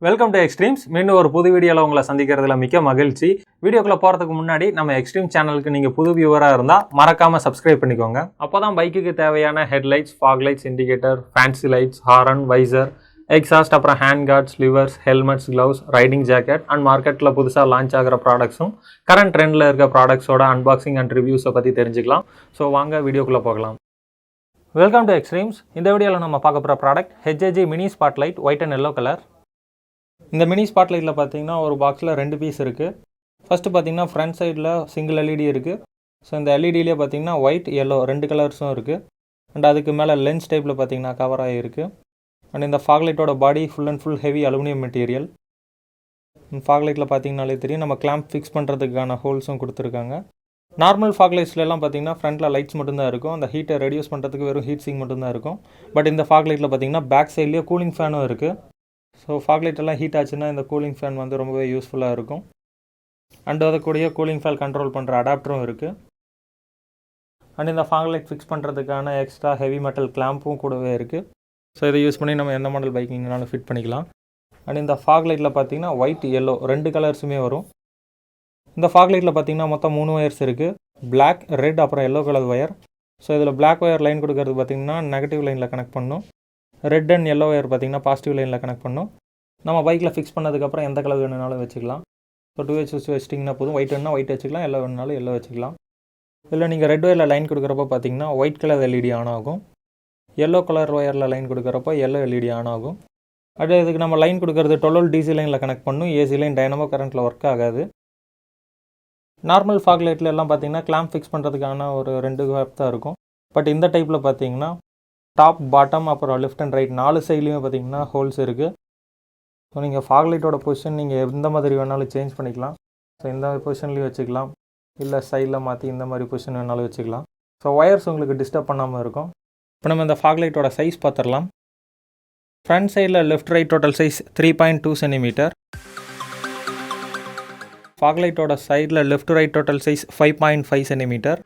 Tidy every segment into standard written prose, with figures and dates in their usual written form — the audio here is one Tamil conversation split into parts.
Welcome to extremes. மீண்டும் ஒரு புது வீடியோவில் உங்களை சந்திக்கிறதுல மிக்க மகிழ்ச்சி. வீடியோக்குள்ளே போகிறதுக்கு முன்னாடி நம்ம எக்ஸ்ட்ரீம் சேனலுக்கு நீங்கள் புது வியூவராக இருந்தால் மறக்காமல் சப்ஸ்கிரைப் பண்ணிக்கோங்க. அப்போ தான் பைக்குக்கு தேவையான headlights, fog lights, indicator, fancy lights, horn, visor, exhaust, அப்புறம் hand guards, levers, helmets, gloves, riding jacket and மார்க்கெட்டில் புதுசாக லான்ச் ஆகிற ப்ராடக்ட்ஸும் கரண்ட் ட்ரெண்டில் இருக்க ப்ராடக்ட்ஸோட அன்பாக்சிங் அண்ட் ரிவ்யூஸை பற்றி தெரிஞ்சுக்கலாம். ஸோ வாங்க வீடியோக்குள்ளே போகலாம். Welcome to Xtremes. இந்த வீடியோவில் நம்ம பார்க்க போகிற product HAG mini spotlight white and yellow colour. இந்த மினி ஸ்பாட்லைட்டில் பார்த்தீங்கன்னா ஒரு பாக்ஸில் 2 பீஸ் இருக்குது. ஃபஸ்ட்டு பார்த்தீங்கன்னா ஃப்ரண்ட் சைடில் சிங்கிள் எல்இடி இருக்குது. ஸோ இந்த எல்இடியிலே பார்த்தீங்கன்னா ஒயிட், எல்லோ 2 கலர்ஸும் இருக்குது. அண்ட் அதுக்கு மேலே லென்ஸ் டைப்பில் பார்த்தீங்கன்னா கவர் ஆகிருக்கு. அண்ட் இந்த ஃபாக் லைட்டோட body full and full heavy aluminium material. Fog லைட்டில் பார்த்தீங்கனாலே தெரியும், நம்ம கிளாம்ப் ஃபிக்ஸ் பண்ணுறதுக்கான ஹோல்ஸும் கொடுத்துருக்காங்க. நார்மல் ஃபாக் லைட்ஸ்லாம் பார்த்தீங்கன்னா ஃப்ரண்ட்டில் லைட்ஸ் மட்டும்தான் இருக்கும். அந்த ஹீட்டை ரெடியூஸ் பண்ணுறதுக்கு வெறும் ஹீட் சிங் மட்டும்தான் இருக்கும். பட் இந்த ஃபாக் லைட்டில் பார்த்தீங்கன்னா பேக் சைட்லேயே கூலிங் ஃபேனும் இருக்குது. ஸோ ஃபாக் லைட்டெல்லாம் ஹீட் ஆச்சுன்னா இந்த கூலிங் ஃபேன் வந்து ரொம்பவே யூஸ்ஃபுல்லாக இருக்கும். அண்ட் அதுக்கூடிய கூலிங் ஃபேன் கண்ட்ரோல் பண்ணுற அடாப்டரும் இருக்குது. அண்ட் இந்த ஃபாக் லைட் ஃபிக்ஸ் பண்ணுறதுக்கான எக்ஸ்ட்ரா ஹெவி மெட்டல் கிளாம்பும் கூடவே இருக்குது. ஸோ இதை யூஸ் பண்ணி நம்ம எந்த மாடல் பைக்கிங்னாலும் ஃபிட் பண்ணிக்கலாம். அண்ட் இந்த ஃபாக் லைட்டில் பார்த்தீங்கன்னா ஒயிட், எல்லோ 2 கலர்ஸுமே வரும். இந்த ஃபாக் லைட்டில் பார்த்தீங்கன்னா மொத்தம் 3 ஒயர்ஸ் இருக்குது. பிளாக், ரெட், அப்புறம் எல்லோ கலர் ஒயர். ஸோ இதில் பிளாக் ஒயர் லைன் கொடுக்கறது பார்த்தீங்கன்னா நெகட்டிவ் லைனில் கனெக்ட் பண்ணும். ரெட் அண்ட் எல்லோ ஒயர் பார்த்தீங்கன்னா பாசிட்டிவ் லைனில் கனெக்ட் பண்ணும். நம்ம பைக்கில் ஃபிக்ஸ் பண்ணதுக்கப்புறம் எந்த கலர் வேணுனாலும் வச்சுக்கலாம். ஸோ 2 வச்சு வச்சிட்டிங்கன்னா போதும். ஒயிட் வேணுனா ஒயிட் வச்சுக்கலாம், எல்லோ வேணுனாலும் எல்லோ வச்சுக்கலாம். இல்லை நீங்கள் ரெட் ஒயரில் லைன் கொடுக்குறப்போ பார்த்தீங்கன்னா ஒயிட் கலர் எல்இடி ஆன் ஆகும். எல்லோ கலர் ஒயரில் லைன் கொடுக்குறப்போ எல்லோ எல்இடி ஆன் ஆகும். அப்படியே இதுக்கு நம்ம லைன் கொடுக்குறது 12 டிசி லைனில் கனெக்ட் பண்ணும். ஏசி லைன் டைனமோ கரண்ட்டில் ஒர்க் ஆகாது. நார்மல் ஃபாக் லைட்டில் எல்லாம் பார்த்தீங்கன்னா கிளாம்ப் ஃபிக்ஸ் பண்ணுறதுக்கான ஒரு 2 வேப் தான் இருக்கும். பட் இந்த டைப்பில் பார்த்தீங்கன்னா டாப், பாட்டம், அப்புறம் லெஃப்ட் அண்ட் ரைட் 4 சைட்லேயுமே பார்த்தீங்கன்னா ஹோல்ஸ் இருக்குது. ஸோ நீங்கள் ஃபாக் லைட்டோட பொசிஷன் நீங்கள் எந்த மாதிரி வேணாலும் சேஞ்ச் பண்ணிக்கலாம். ஸோ இந்த பொசிஷன்லேயும் வச்சுக்கலாம், இல்லை சைடில் மாற்றி இந்த மாதிரி பொசிஷன் வேணாலும் வச்சுக்கலாம். ஸோ ஒயர்ஸ் உங்களுக்கு டிஸ்டர்ப் பண்ணாமல் இருக்கும். இப்போ நம்ம இந்த ஃபாக் லைட்டோட சைஸ் பார்த்துடலாம். ஃப்ரண்ட் சைடில் left right total size 3.2 centimetre. Fog லைட்டோட சைடில் left right total size 5.5 centimetre.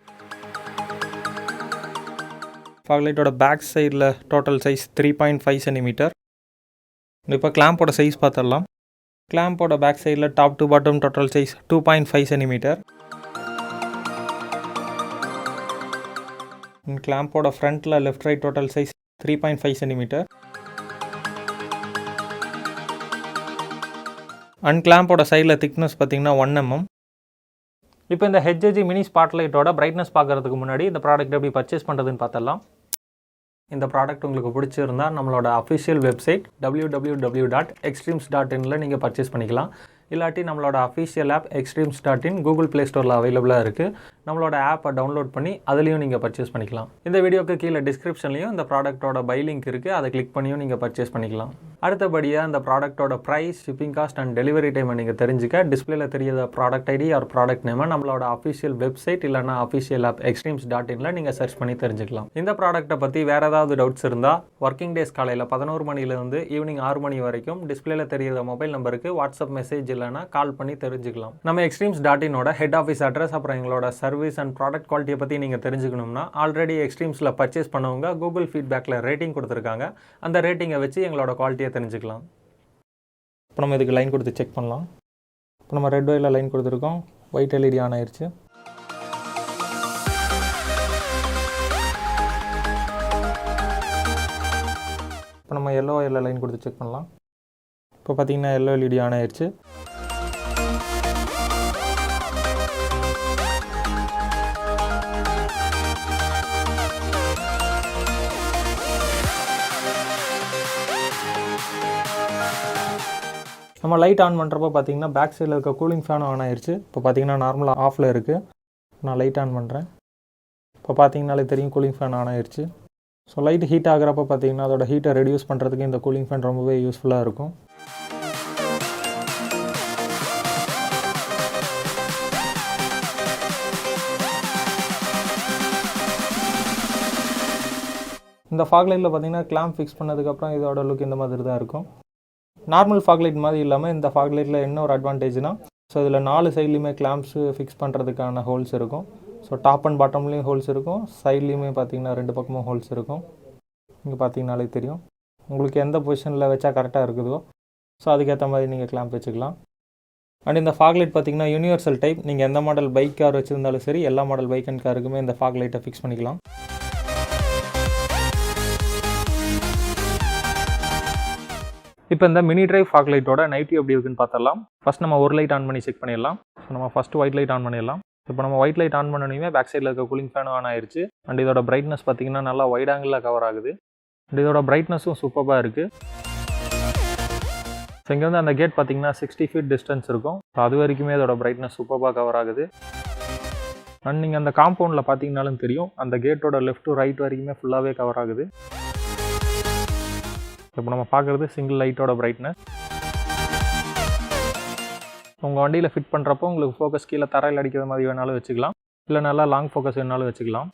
Fog லைட்டோட பேக் சைடில் டோட்டல் சைஸ் 3.5 சென்டிமீட்டர். இப்போ கிளாம்போட சைஸ் பார்த்துடலாம். கிளாம்போட பேக் சைடில் top to bottom total size 2.5 centimetre. கிளாம்போட ஃப்ரண்ட்டில் left right total size 3.5 centimetre. And கிளாம்போட சைடில் திக்னஸ் பார்த்தீங்கன்னா 1 mm. இப்போ இந்த ஹெச்ஏஜி மினி ஸ்பாட்லைட்டோட பிரைட்னஸ் பார்க்குறதுக்கு முன்னாடி இந்த ப்ராடக்ட் எப்படி பர்ச்சேஸ் பண்ணுறதுன்னு பார்த்துடலாம். இந்த ப்ராடக்ட் உங்களுக்கு பிடிச்சிருந்தா நம்மளோட அஃபிஷியல் வெப்சைட் www.extrems.in நீங்கள் பர்ச்சேஸ் பண்ணிக்கலாம். இல்லாட்டி நம்மளோட official app XTREMZ.in Google play ஸ்டோரில் அவைலபிளாக இருக்குது. நம்மளோட ஆப்பை டவுன்லோட் பண்ணி அதுலேயும் நீங்கள் பர்ச்சேஸ் பண்ணிக்கலாம். இந்த வீடியோக்கு கீழே டிஸ்கிரிப்ஷன்லையும் இந்த ப்ராடக்ட்டோட பை லிங்க் இருக்குது, அதை கிளிக் பண்ணியும் நீங்கள் பர்ச்சேஸ் பண்ணிக்கலாம். அடுத்தபடியாக இந்த ப்ராடக்ட்டோட price, shipping cost and delivery டைமை நீங்கள் தெரிஞ்சுக்க டிஸ்பிளேல தெரியாத ப்ராடக்ட் ஐடி ஆர் ப்ராடக்ட் நேமை நம்மளோட அஃபிஷியல் வெப்சைட் இல்லைனா அஃபிஷியல் ஆப் XTREMZ.inல நீங்கள் சர்ச் பண்ணி தெரிஞ்சுக்கலாம். இந்த ப்ராடக்ட்டை பற்றி வேறு ஏதாவது டவுட்ஸ் இருந்தால் ஒர்க்கிங் டேஸ் காலையில் 11 மணிலேருந்து ஈவினிங் 6 மணி வரைக்கும் டிஸ்பிளேல தெரியாத மொபைல் நம்பருக்கு வாட்ஸ்அப் மெசேஜ் இல்லைனா கால் பண்ணி தெரிஞ்சுக்கலாம். நம்ம XTREMZ.inோட ஹெட் ஆஃபீஸ் அட்ரஸ் அப்புறம் எங்களோட சர்வீஸ் அண்ட் ப்ராடக்ட் குவாலிட்டியை பற்றி நீங்கள் தெரிஞ்சுக்கணும்னா ஆல்ரெடி எக்ஸ்ட்ரீம்ஸில் பர்ச்சேஸ் பண்ணவங்க கூகுள் ஃபீட்பேக்கில் ரேட்டிங் கொடுத்துருக்காங்க. அந்த ரேட்டிங்கை வச்சு எங்களோட குவாலிட்டியை தெரிஞ்சுக்கலாம். இப்போ நம்ம இதுக்கு லைன் கொடுத்து செக் பண்ணலாம். இப்போ நம்ம ரெட் ஒயரில் லைன் கொடுத்துருக்கோம், ஒயிட் எல்இடி ஆன் ஆயிடுச்சு. இப்போ நம்ம எல்லோ ஒயரில் லைன் கொடுத்து செக் பண்ணலாம். இப்போ பார்த்தீங்கன்னா எல்லோ எல்இடி ஆன் ஆயிடுச்சு. நம்ம லைட் ஆன் பண்ணுறப்போ பார்த்தீங்கன்னா பேக் சைடில் இருக்க கூலிங் ஃபேனும் ஆன் ஆயிடுச்சு. இப்போ பார்த்தீங்கன்னா நார்மலாக ஆஃபில் இருக்குது. நான் லைட் ஆன் பண்ணுறேன். இப்போ பார்த்தீங்கனாலே தெரியும் கூலிங் ஃபேன் ஆன் ஆயிடுச்சு. ஸோ லைட் ஹீட் ஆகிறப்போ பார்த்தீங்கன்னா அதோட ஹீட்டை ரெடியூஸ் பண்ணுறதுக்கு இந்த கூலிங் ஃபேன் ரொம்பவே யூஸ்ஃபுல்லாக இருக்கும். இந்த ஃபாக் லைட்டில் பார்த்தீங்கன்னா கிளாம்ப் ஃபிக்ஸ் பண்ணதுக்கப்புறம் இதோட லுக் இந்த மாதிரி தான் இருக்கும். நார்மல் ஃபாக் லைட் மாதிரி இல்லாமல் இந்த ஃபாக் லைட்டில் என்ன ஒரு அட்வான்டேஜ்னால், ஸோ இதில் 4 சைட்லேயுமே கிளாம்ப்ஸு ஃபிக்ஸ் பண்ணுறதுக்கான ஹோல்ஸ் இருக்கும். ஸோ டாப் அண்ட் பாட்டம்லேயும் ஹோல்ஸ் இருக்கும், சைட்லேயுமே பார்த்தீங்கன்னா 2 பக்கமும் ஹோல்ஸ் இருக்கும். இங்கே பார்த்தீங்கனாலே தெரியும் உங்களுக்கு எந்த பொசிஷனில் வச்சா கரெக்டாக இருக்குதோ ஸோ அதுக்கேற்ற மாதிரி நீங்கள் கிளாம்ப் வச்சுக்கலாம். அண்ட் இந்த ஃபாக் லைட் பார்த்தீங்கன்னா யூனிவர்சல் டைப். நீங்கள் எந்த மாடல் பைக் கார் வச்சுருந்தாலும் சரி, எல்லா மாடல் பைக் அண்ட் காருக்குமே இந்த ஃபாக் லைட்டை ஃபிக்ஸ் பண்ணிக்கலாம். இப்போ இந்த மினி டிரைவ் ஃபாக் லைட்டோட நைட் வியூ எப்படி இருக்குன்னு பார்த்துடலாம். ஃபஸ்ட் நம்ம ஒரு லைட் ஆன் பண்ணி செக் பண்ணிடலாம். ஸோ நம்ம ஃபஸ்ட்டு ஒயிட் லைட் ஆன் பண்ணிடலாம். இப்போ நம்ம ஒயிட் லைட் ஆன் பண்ணணுமே பேக் சைடில் இருக்க கூலிங் ஃபேனும் ஆன் ஆயிடுச்சு. அண்ட் இதோட பிரைட்னஸ் பார்த்தீங்கன்னா நல்லா வைட் ஆங்கிளில் கவர் ஆகுது. அண்ட் இதோட பிரைட்னஸும் சூப்பராக இருக்குது. ஸோ இங்கே வந்து அந்த கேட் பார்த்தீங்கன்னா 60 feet டிஸ்டன்ஸ் இருக்கும். ஸோ அது வரைக்குமே இதோட பிரைட்னஸ் சூப்பராக கவர் ஆகுது. அண்ட் நீங்கள் அந்த காம்பவுண்டில் பார்த்தீங்கன்னாலும் தெரியும், அந்த கேட்டோட லெஃப்ட் டு ரைட் வரைக்குமே ஃபுல்லாகவே கவர் ஆகுது. இப்போ நம்ம பார்க்குறது சிங்கிள் லைட்டோட பிரைட்னஸ். உங்கள் வண்டியில் ஃபிட் பண்ணுறப்போ உங்களுக்கு ஃபோக்கஸ் கீழே தரையில் அடிக்கிற மாதிரி வேணாலும் வச்சுக்கலாம், இல்லை நல்லா லாங் ஃபோக்கஸ் வேணாலும் வச்சுக்கலாம்.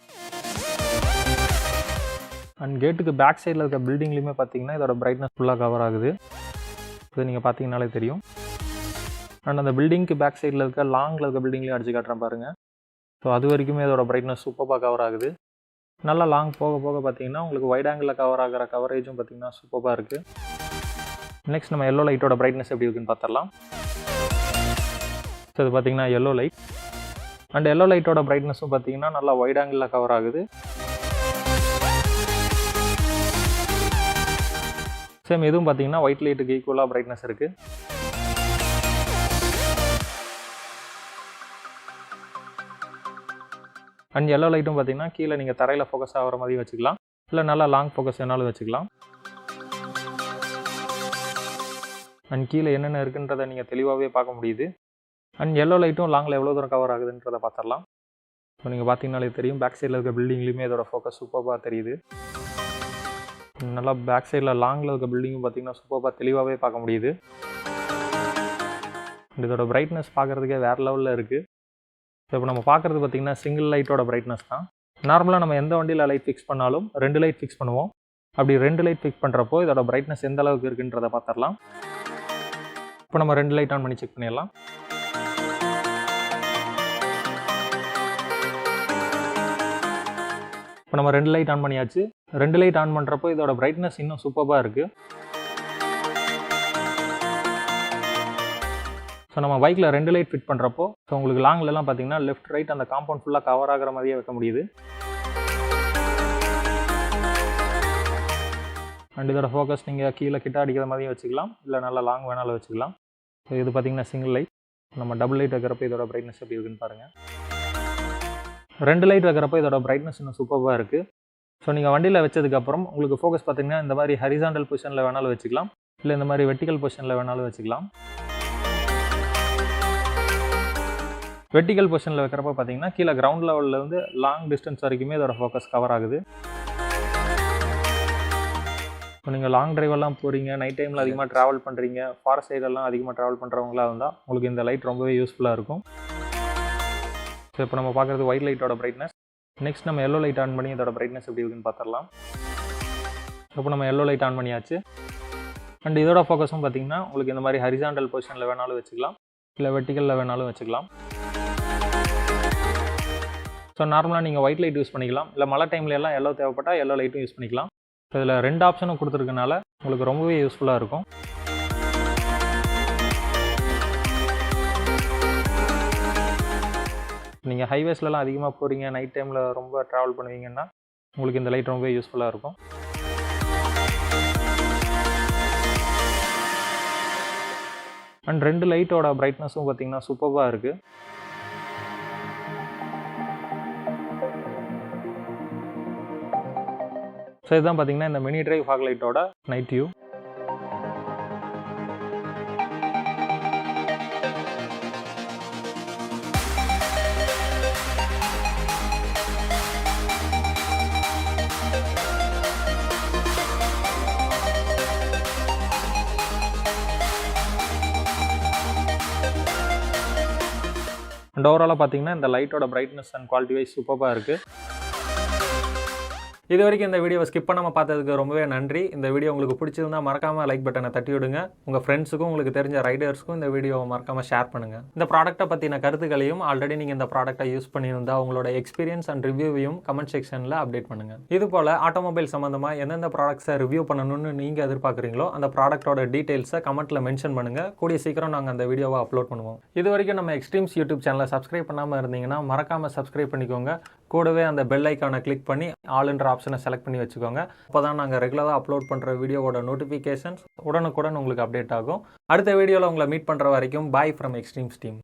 அண்ட் கேட்டுக்கு பேக் சைடில் இருக்க பில்டிங்லேயுமே பார்த்தீங்கன்னா இதோட பிரைட்னஸ் ஃபுல்லாக கவர் ஆகுது. இது நீங்கள் பார்த்தீங்கனாலே தெரியும். அண்ட் அந்த பில்டிங்க்கு பேக் சைடில் இருக்க லாங்கில் இருக்க பில்டிங்லேயும் அடிச்சு காட்டுறேன் பாருங்கள். ஸோ அது வரைக்குமே இதோட பிரைட்னஸ் சூப்பராக கவர் ஆகுது. நல்லா லாங் போக போக பார்த்தீங்கன்னா உங்களுக்கு வைட் ஆங்கிளில் கவர் ஆகிற கவரேஜும் பார்த்தீங்கன்னா சூப்பராக இருக்குது. நெக்ஸ்ட் நம்ம எல்லோ லைட்டோட பிரைட்னஸ் எப்படி இருக்குன்னு பார்த்துடலாம். ஸோ இது பார்த்தீங்கன்னா எல்லோ லைட். அண்ட் எல்லோ லைட்டோட பிரைட்னஸும் பார்த்தீங்கன்னா நல்லா வைட் ஆங்கிளில் கவர் ஆகுது. சேம் இதுவும் பார்த்தீங்கன்னா ஒயிட் லைட்டுக்கு ஈக்குவலாக பிரைட்னஸ் இருக்குது. அண்ட் எல்லோ லைட்டும் பார்த்தீங்கன்னா கீழே நீங்கள் தரையில் ஃபோக்கஸ் ஆகிற மாதிரி வச்சுக்கலாம், இல்லை நல்லா லாங் ஃபோக்கஸ் வேணாலும் வச்சுக்கலாம். அண்ட் கீழே என்னென்ன இருக்குன்றதை நீங்கள் தெளிவாகவே பார்க்க முடியுது. அண்ட் எல்லோ லைட்டும் லாங்கில் எவ்வளோ தூரம் கவர் ஆகுதுன்றதை பார்த்துடலாம். ஸோ நீங்கள் பார்த்தீங்கனாலே தெரியும், பேக் சைடில் இருக்க பில்டிங்லேயுமே இதோட ஃபோக்கஸ் சூப்பராக தெரியுது. நல்லா பேக் சைடில் லாங்கில் இருக்க பில்டிங்கும் பார்த்தீங்கன்னா சூப்பராக தெளிவாகவே பார்க்க முடியுது. அண்ட் இதோட பிரைட்னஸ் பார்க்குறதுக்கே வேறு லெவலில் இருக்குது. ஸோ இப்போ நம்ம பார்க்குறது பார்த்தீங்கன்னா சிங்கிள் லைட்டோட பிரைட்னஸ் தான். நார்மலாக நம்ம எந்த வண்டியில் லைட் ஃபிக்ஸ் பண்ணாலும் 2 லைட் ஃபிக்ஸ் பண்ணுவோம். அப்படி 2 லைட் ஃபிக்ஸ் பண்ணுறப்போ இதோட பிரைட்னஸ் எந்த அளவுக்கு இருக்குன்றதை பார்த்துடலாம். இப்போ நம்ம 2 லைட் ஆன் பண்ணி செக் பண்ணிடலாம். இப்போ நம்ம 2 லைட் ஆன் பண்ணியாச்சு. 2 லைட் ஆன் பண்ணுறப்போ இதோட பிரைட்னஸ் இன்னும் சூப்பராக இருக்குது. ஸோ நம்ம பைக்கில் 2 லைட் ஃபிட் பண்ணுறப்போ ஸோ உங்களுக்கு லாங்லலாம் பார்த்தீங்கன்னா லெஃப்ட் ரைட் அந்த காம்பவுண்ட் ஃபுல்லாக கவர் ஆகிற மாதிரியே வைக்க முடியுது. அண்ட் இதோட ஃபோக்கஸ் நீங்கள் கீழே கிட்ட அடிக்கிற மாதிரியும் வச்சுக்கலாம், இல்லை நல்லா லாங் வேணாலும் வச்சுக்கலாம். ஸோ இது பார்த்தீங்கன்னா சிங்கிள் லைட். நம்ம டபுள் லைட் வைக்கிறப்போ இதோட பிரைட்னஸ் எப்படி இருக்குன்னு பாருங்கள். 2 லைட் வைக்கிறப்போ இதோட பிரைட்னஸ் இன்னும் சூப்பராக இருக்குது. ஸோ நீங்கள் வண்டியில் வச்சதுக்கப்புறம் உங்களுக்கு ஃபோக்கஸ் பார்த்தீங்கன்னா இந்த மாதிரி ஹரிசாண்டல் பொசிஷனில் வேணாலும் வச்சுக்கலாம், இல்லை இந்த மாதிரி வெர்டிக்கல் பொசிஷனில் வேணாலும் வச்சுக்கலாம். வெர்டிக்கல் பொசிஷனில் வைக்கிறப்ப பார்த்தீங்கன்னா கீழே கிரவுண்ட் லெவலில் வந்து லாங் டிஸ்டன்ஸ் வரைக்குமே இதோட ஃபோக்கஸ் கவர் ஆகுது. இப்போ நீங்கள் லாங் டிரைவெல்லாம் போகிறீங்க, நைட் டைமில் அதிகமாக ட்ராவல் பண்ணுறீங்க, ஃபாரஸ்ட் சைடெல்லாம் அதிகமாக ட்ராவல் பண்ணுறவங்களாக இருந்தால் உங்களுக்கு இந்த லைட் ரொம்பவே யூஸ்ஃபுல்லாக இருக்கும். ஸோ இப்போ நம்ம பார்க்குறது ஒயிட் லைட்டோட பிரைட்னஸ். நெக்ஸ்ட் நம்ம எல்லோ லைட் ஆன் பண்ணி இதோட பிரைட்னஸ் எப்படி இருக்குன்னு பார்த்துடலாம். இப்போ நம்ம எல்லோ லைட் ஆன் பண்ணியாச்சு. அண்ட் இதோட ஃபோக்கஸும் பார்த்தீங்கன்னா உங்களுக்கு இந்த மாதிரி ஹரிசாண்டல் பொசிஷனில் வேணாலும் வச்சுக்கலாம், இல்லை வெர்டிக்கலில் வேணாலும் வச்சுக்கலாம். ஸோ நார்மலாக நீங்கள் ஒயிட் லைட் யூஸ் பண்ணிக்கலாம், இல்லை மழை டைம்ல எல்லாம் எல்லோ தேவைப்பட்டால் எல்லோ லைட்டும் யூஸ் பண்ணிக்கலாம். ஸோ இதில் 2 ஆப்ஷனும் கொடுத்துருக்கனால உங்களுக்கு ரொம்பவே யூஸ்ஃபுல்லாக இருக்கும். நீங்கள் ஹைவேஸ்லலாம் அதிகமாக போகிறீங்க, நைட் டைமில் ரொம்ப ட்ராவல் பண்ணுவீங்கன்னா உங்களுக்கு இந்த லைட் ரொம்பவே யூஸ்ஃபுல்லாக இருக்கும். அண்ட் 2 லைட்டோட பிரைட்னஸும் பார்த்தீங்கன்னா சூப்பராக இருக்குது. ஸோ இதுதான் பார்த்தீங்கன்னா இந்த மினி டிரைவ் ஃபாக் லைட்டோட நைட் வியூ. அண்ட் ஓவராலாக பார்த்தீங்கன்னா இந்த லைட்டோட பிரைட்னஸ் அண்ட் குவாலிட்டி வைஸ் சூப்பராக இருக்குது. இது வரைக்கும் இந்த வீடியோவை ஸ்கிப் பண்ணாமல் பார்த்ததுக்கு ரொம்பவே நன்றி. இந்த வீடியோ உங்களுக்கு பிடிச்சிருந்தா மறக்காமல் லைக் பட்டனை தட்டி விடுங்க. உங்கள் ஃப்ரெண்ட்ஸுக்கும் உங்களுக்கு தெரிஞ்ச ரைடர்ஸ்க்கும் இந்த வீடியோவை மறக்காமல் ஷேர் பண்ணுங்கள். இந்த ப்ராடக்ட்டை பற்றின கருத்துக்களையும் ஆல்ரெடி நீங்கள் இந்த ப்ராடக்ட்டை யூஸ் பண்ணியிருந்தால் உங்களோட எக்ஸ்பீரியன்ஸ் அண்ட் ரிவ்யூவையும் கமெண்ட் செக்ஷனில் அப்டேட் பண்ணுங்கள். இது போல் ஆட்டோமொபைல் சம்மந்தமாக எந்தெந்த ப்ராடக்ட்ஸை ரிவ்யூ பண்ணணும்னு நீங்கள் எதிர்பார்க்குறீங்களோ அந்த ப்ராடக்ட்டோட டீட்டெயில்ஸை கமெண்ட்டில் மென்ஷன் பண்ணுங்கள். கூடிய சீக்கிரம் நாங்கள் அந்த வீடியோவை அப்லோட் பண்ணுவோம். இது வரைக்கும் நம்ம எக்ஸ்ட்ரீம்ஸ் யூடியூப் சேனலை சப்ஸ்கிரைப் பண்ணாமல் இருந்தீங்கன்னா மறக்காமல் சப்ஸ்கிரைப் பண்ணிக்கோங்க. கூடவே அந்த பெல் ஐக்கானை கிளிக் பண்ணி ஆல்ன்ற ஆப்ஷனை செலக்ட் பண்ணி வச்சுக்கோங்க. அப்போ தான் நாங்கள் ரெகுலராக அப்லோட் பண்ணுற வீடியோவோட நோட்டிஃபிகேஷன்ஸ் உடனுக்குடன் உங்களுக்கு அப்டேட் ஆகும். அடுத்த வீடியோவில் உங்களை மீட் பண்ணுற வரைக்கும் பாய் ஃப்ரம் எக்ஸ்ட்ரீம்ஸ் டீம்.